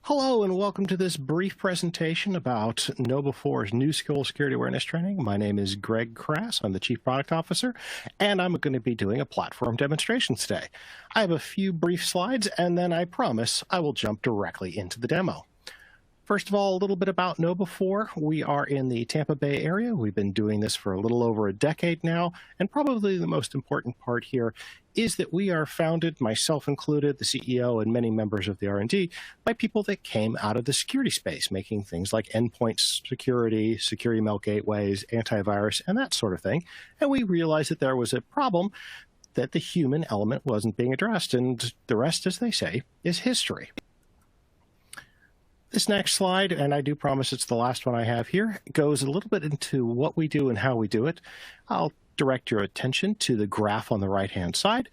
Hello and welcome to this brief presentation about KnowBe4's new skill security awareness training. My name is Greg Crass. I'm the Chief Product Officer, and I'm going to be doing a platform demonstration today. I have a few brief slides, and then I promise I will jump directly into the demo. First of all, a little bit about KnowBe4. We are in the Tampa Bay area. We've been doing this for a little over a decade now, and probably the most important part here is that we are founded, myself included, the CEO and many members of the R&D, by people that came out of the security space, making things like endpoint security, secure email gateways, antivirus, and that sort of thing. And we realized that there was a problem, that the human element wasn't being addressed, and the rest, as they say, is history. This next slide, and I do promise it's the last one I have here, goes a little bit into what we do and how we do it. I'll direct your attention to the graph on the right-hand side.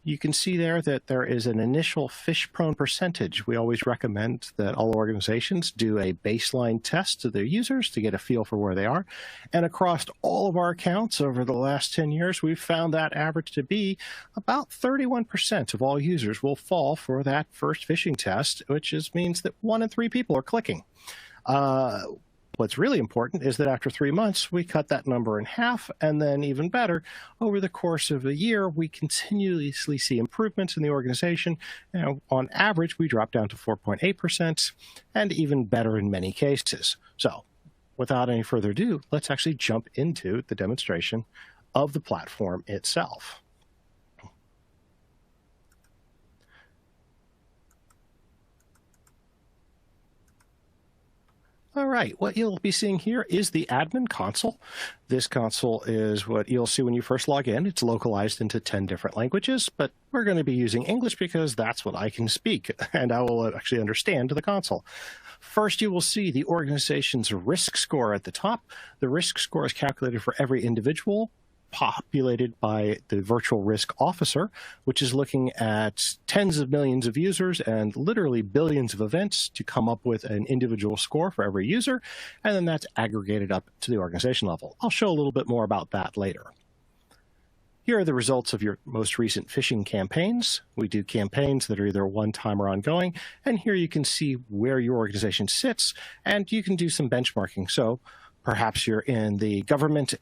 You can see there that there is an initial phish-prone percentage. We always recommend that all organizations do a baseline test to their users to get a feel for where they are. And across all of our accounts over the last 10 years, we've found that average to be about 31% of all users will fall for that first phishing test, which means that 1 in 3 people are clicking. What's really important is that after 3 months, we cut that number in half, and then even better, over the course of a year, we continuously see improvements in the organization. On average, we drop down to 4.8%, and even better in many cases. So, without any further ado, let's actually jump into the demonstration of the platform itself. All right, what you'll be seeing here is the admin console. This console is what you'll see when you first log in. It's localized into 10 different languages, but we're going to be using English because that's what I can speak, and I will actually understand the console. First, you will see the organization's risk score at the top. The risk score is calculated for every individual, populated by the virtual risk officer, which is looking at tens of millions of users and literally billions of events to come up with an individual score for every user, and then that's aggregated up to the organization level. I'll show a little bit more about that later. Here are the results of your most recent phishing campaigns. We do campaigns that are either one-time or ongoing, and here you can see where your organization sits, and you can do some benchmarking. So perhaps you're in the government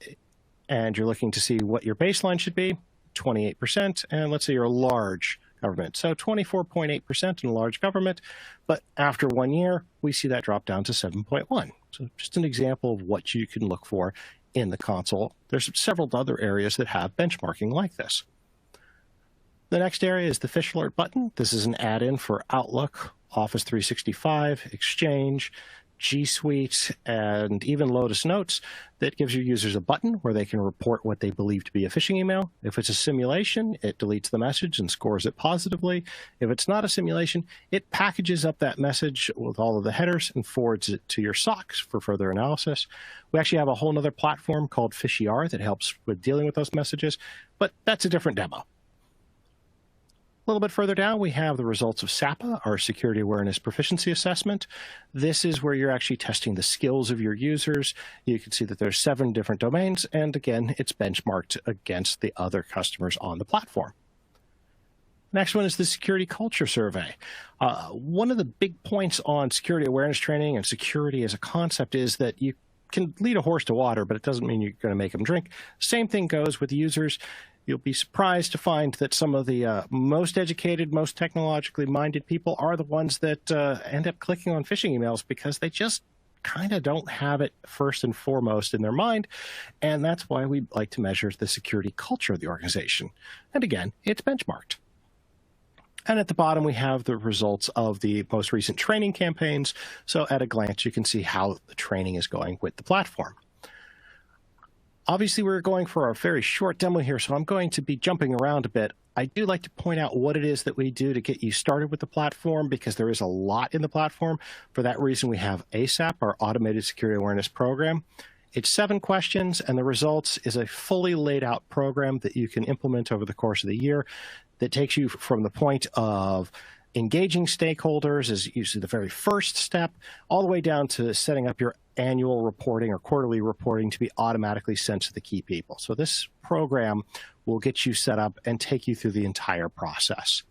and you're looking to see what your baseline should be, 28%, and let's say you're a large government. So 24.8% in a large government, but after 1 year, we see that drop down to 7.1. So just an example of what you can look for in the console. There's several other areas that have benchmarking like this. The next area is the Phish Alert button. This is an add-in for Outlook, Office 365, Exchange, G Suite, and even Lotus Notes that gives your users a button where they can report what they believe to be a phishing email. If it's a simulation, it deletes the message and scores it positively. If it's not a simulation, it packages up that message with all of the headers and forwards it to your SOCs for further analysis. We actually have a whole other platform called PhishER that helps with dealing with those messages, but that's a different demo. A little bit further down, we have the results of SAPA, our Security Awareness Proficiency Assessment. This is where you're actually testing the skills of your users. You can see that there's 7 different domains, and again, it's benchmarked against the other customers on the platform. Next one is the Security Culture Survey. One of the big points on security awareness training and security as a concept is that you can lead a horse to water, but it doesn't mean you're going to make them drink. Same thing goes with users. You'll be surprised to find that some of the most educated, most technologically minded people are the ones that end up clicking on phishing emails because they just kind of don't have it first and foremost in their mind. And that's why we like to measure the security culture of the organization. And again, it's benchmarked. And at the bottom, we have the results of the most recent training campaigns. So at a glance, you can see how the training is going with the platform. Obviously, we're going for a very short demo here, so I'm going to be jumping around a bit. I do like to point out what it is that we do to get you started with the platform because there is a lot in the platform. For that reason, we have ASAP, our Automated Security Awareness Program. It's 7 questions, and the results is a fully laid out program that you can implement over the course of the year that takes you from the point of engaging stakeholders is usually the very first step, all the way down to setting up your annual reporting or quarterly reporting to be automatically sent to the key people. So this program will get you set up and take you through the entire process.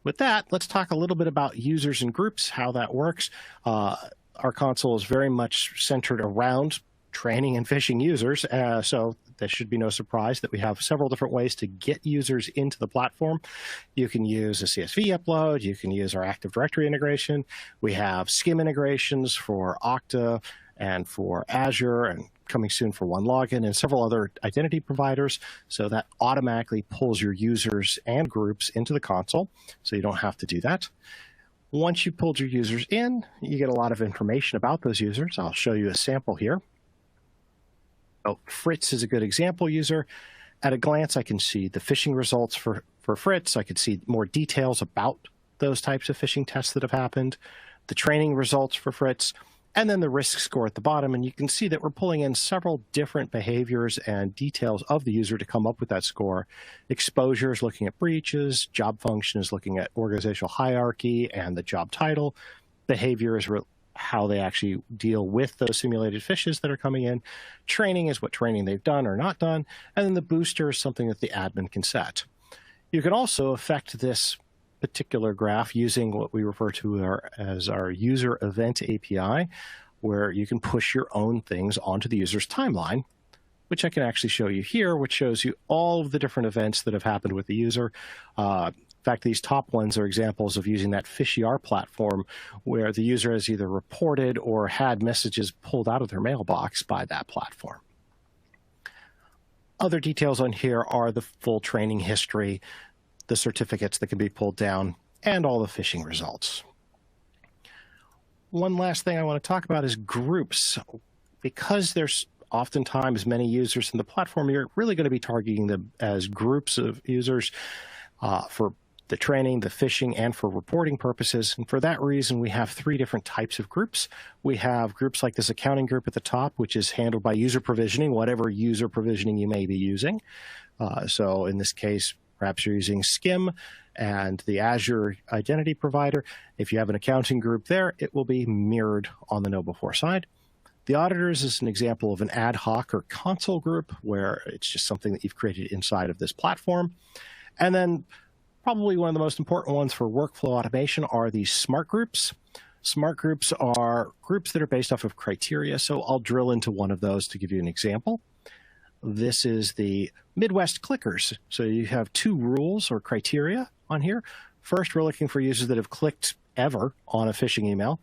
With that, let's talk a little bit about users and groups, how that works. Our console is very much centered around training and phishing users, so there should be no surprise that we have several different ways to get users into the platform. You can use a CSV upload, you can use our Active Directory integration. We have SCIM integrations for Okta and for Azure, and coming soon for OneLogin, and several other identity providers. So that automatically pulls your users and groups into the console, so you don't have to do that. Once you've pulled your users in, you get a lot of information about those users. I'll show you a sample here. Oh, Fritz is a good example user. At a glance, I can see the phishing results for Fritz. I can see more details about those types of phishing tests that have happened, the training results for Fritz, and then the risk score at the bottom. And you can see that we're pulling in several different behaviors and details of the user to come up with that score. Exposure is looking at breaches. Job function is looking at organizational hierarchy and the job title. Behavior is how they actually deal with those simulated phishes that are coming in. Training is what training they've done or not done. And then the booster is something that the admin can set. You can also affect this particular graph using what we refer to as our user event API, where you can push your own things onto the user's timeline, which I can actually show you here, which shows you all of the different events that have happened with the user. In fact, these top ones are examples of using that PhishER platform where the user has either reported or had messages pulled out of their mailbox by that platform. Other details on here are the full training history, the certificates that can be pulled down, and all the phishing results. One last thing I want to talk about is groups. Because there's oftentimes many users in the platform, you're really going to be targeting them as groups of users for the training, the phishing, and for reporting purposes. And for that reason, we have 3 different types of groups. We have groups like this accounting group at the top, which is handled by user provisioning, whatever user provisioning you may be using. So in this case, perhaps you're using SCIM and the Azure identity provider. If you have an accounting group there, it will be mirrored on the KnowBe4 side. The auditors is an example of an ad hoc or console group where it's just something that you've created inside of this platform. And then probably one of the most important ones for workflow automation are these smart groups. Smart groups are groups that are based off of criteria. So I'll drill into one of those to give you an example. This is the Midwest clickers. So you have 2 rules or criteria on here. First, we're looking for users that have clicked ever on a phishing email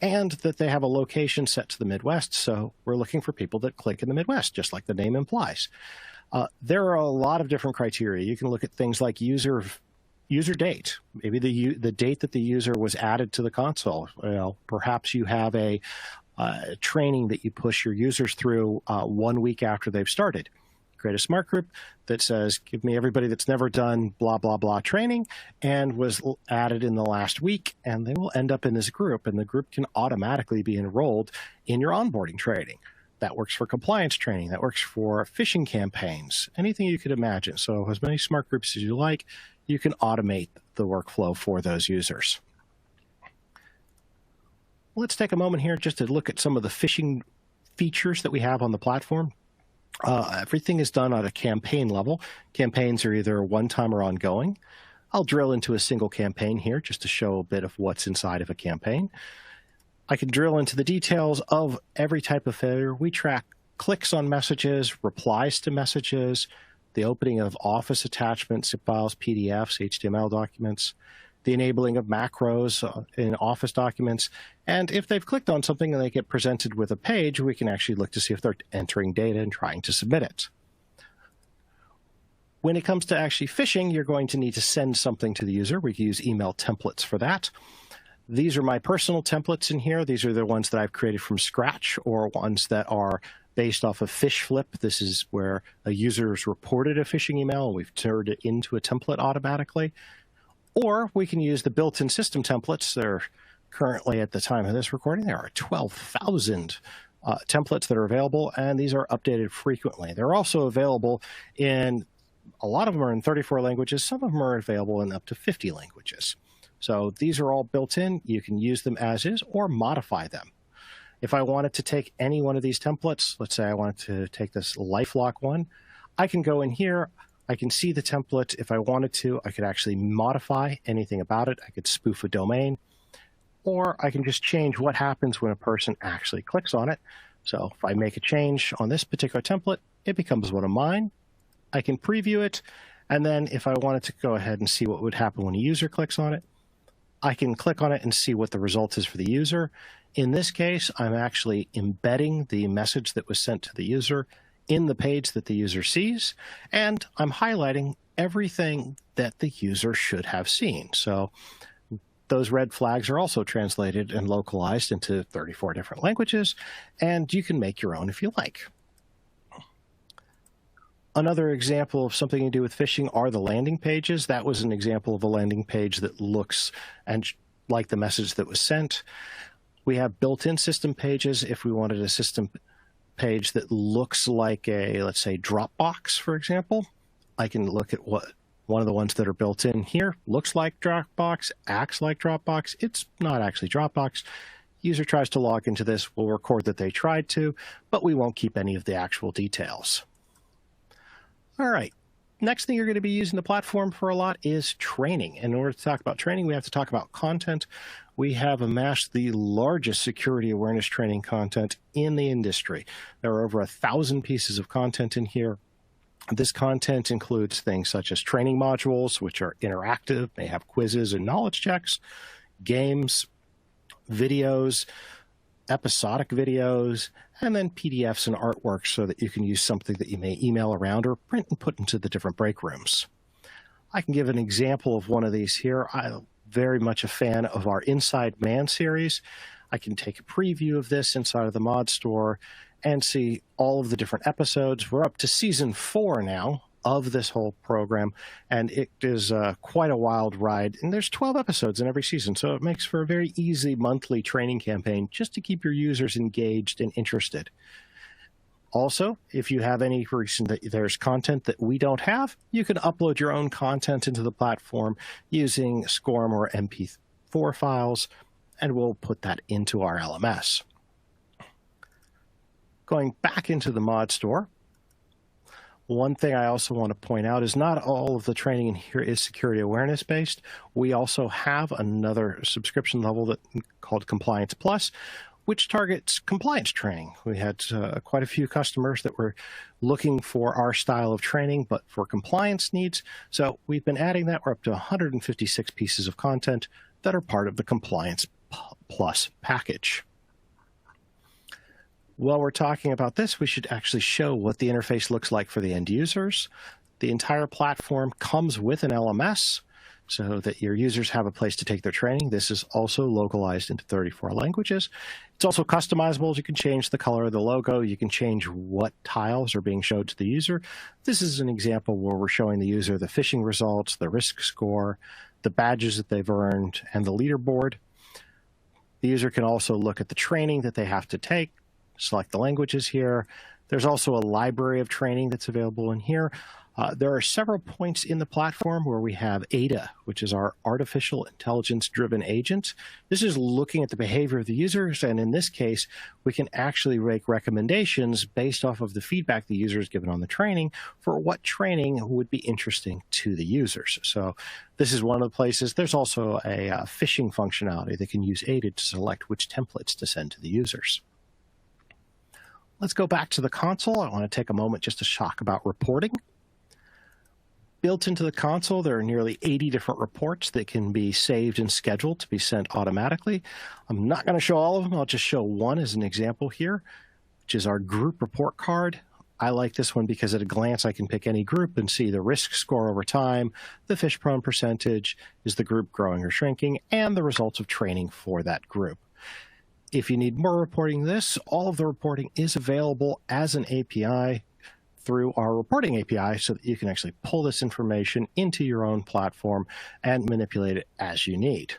and that they have a location set to the Midwest. So we're looking for people that click in the Midwest, just like the name implies. There are a lot of different criteria. You can look at things like user date, maybe the date that the user was added to the console. Well, perhaps you have a training that you push your users through 1 week after they've started. Create a smart group that says, give me everybody that's never done blah, blah, blah training and was added in the last week, and they will end up in this group, and the group can automatically be enrolled in your onboarding training. That works for compliance training. That works for phishing campaigns, anything you could imagine. So as many smart groups as you like, you can automate the workflow for those users. Let's take a moment here just to look at some of the phishing features that we have on the platform. Everything is done at a campaign level. Campaigns are either one-time or ongoing. I'll drill into a single campaign here just to show a bit of what's inside of a campaign. I can drill into the details of every type of failure. We track clicks on messages, replies to messages, the opening of Office attachments, zip files, PDFs, HTML documents, the enabling of macros in Office documents. And if they've clicked on something and they get presented with a page, we can actually look to see if they're entering data and trying to submit it. When it comes to actually phishing, you're going to need to send something to the user. We can use email templates for that. These are my personal templates in here. These are the ones that I've created from scratch or ones that are based off of PhishFlip. This is where a user has reported a phishing email and we've turned it into a template automatically. Or we can use the built-in system templates. They're currently, at the time of this recording, there are 12,000 templates that are available, and these are updated frequently. They're also available in, a lot of them are in 34 languages. Some of them are available in up to 50 languages. So these are all built in. You can use them as is or modify them. If I wanted to take any one of these templates, let's say I wanted to take this LifeLock one, I can go in here. I can see the template. If I wanted to, I could actually modify anything about it. I could spoof a domain, or I can just change what happens when a person actually clicks on it. So if I make a change on this particular template, it becomes one of mine. I can preview it, and then if I wanted to go ahead and see what would happen when a user clicks on it, I can click on it and see what the result is for the user. In this case, I'm actually embedding the message that was sent to the user in the page that the user sees, and I'm highlighting everything that the user should have seen. So those red flags are also translated and localized into 34 different languages, and you can make your own if you like. Another example of something you do with phishing are the landing pages. That was an example of a landing page that looks and like the message that was sent. We have built-in system pages. If we wanted a system page that looks like a, let's say, Dropbox, for example, I can look at what one of the ones that are built in here looks like Dropbox, acts like Dropbox. It's not actually Dropbox. User tries to log into this, we'll record that they tried to, but we won't keep any of the actual details. All right, next thing you're going to be using the platform for a lot is training. In order to talk about training, we have to talk about content. We have amassed the largest security awareness training content in the industry. There are over 1,000 pieces of content in here. This content includes things such as training modules, which are interactive, may have quizzes and knowledge checks, games, videos, episodic videos, and then PDFs and artwork so that you can use something that you may email around or print and put into the different break rooms. I can give an example of one of these here. I'm very much a fan of our Inside Man series. I can take a preview of this inside of the mod store and see all of the different episodes. We're up to season 4 now of this whole program, and it is quite a wild ride. And there's 12 episodes in every season, so it makes for a very easy monthly training campaign just to keep your users engaged and interested. Also, if you have any reason that there's content that we don't have, you can upload your own content into the platform using SCORM or MP4 files, and we'll put that into our LMS. Going back into the mod store, one thing I also want to point out is not all of the training in here is security awareness based. We also have another subscription level that called Compliance Plus, which targets compliance training. We had quite a few customers that were looking for our style of training, but for compliance needs. So we've been adding that. We're up to 156 pieces of content that are part of the Compliance Plus package. While we're talking about this, we should actually show what the interface looks like for the end users. The entire platform comes with an LMS so that your users have a place to take their training. This is also localized into 34 languages. It's also customizable. You can change the color of the logo. You can change what tiles are being showed to the user. This is an example where we're showing the user the phishing results, the risk score, the badges that they've earned, and the leaderboard. The user can also look at the training that they have to take, select the languages here. There's also a library of training that's available in here. There are several points in the platform where we have AIDA, which is our artificial intelligence-driven agent. This is looking at the behavior of the users, and in this case, we can actually make recommendations based off of the feedback the user has given on the training for what training would be interesting to the users. So this is one of the places. There's also a phishing functionality that can use AIDA to select which templates to send to the users. Let's go back to the console. I want to take a moment just to talk about reporting. Built into the console, there are nearly 80 different reports that can be saved and scheduled to be sent automatically. I'm not going to show all of them. I'll just show one as an example here, which is our group report card. I like this one because at a glance I can pick any group and see the risk score over time, the phish prone percentage, is the group growing or shrinking, and the results of training for that group. If you need more reporting than this, all of the reporting is available as an API through our reporting API so that you can actually pull this information into your own platform and manipulate it as you need.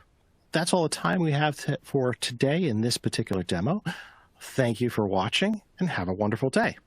That's all the time we have for today in this particular demo. Thank you for watching and have a wonderful day.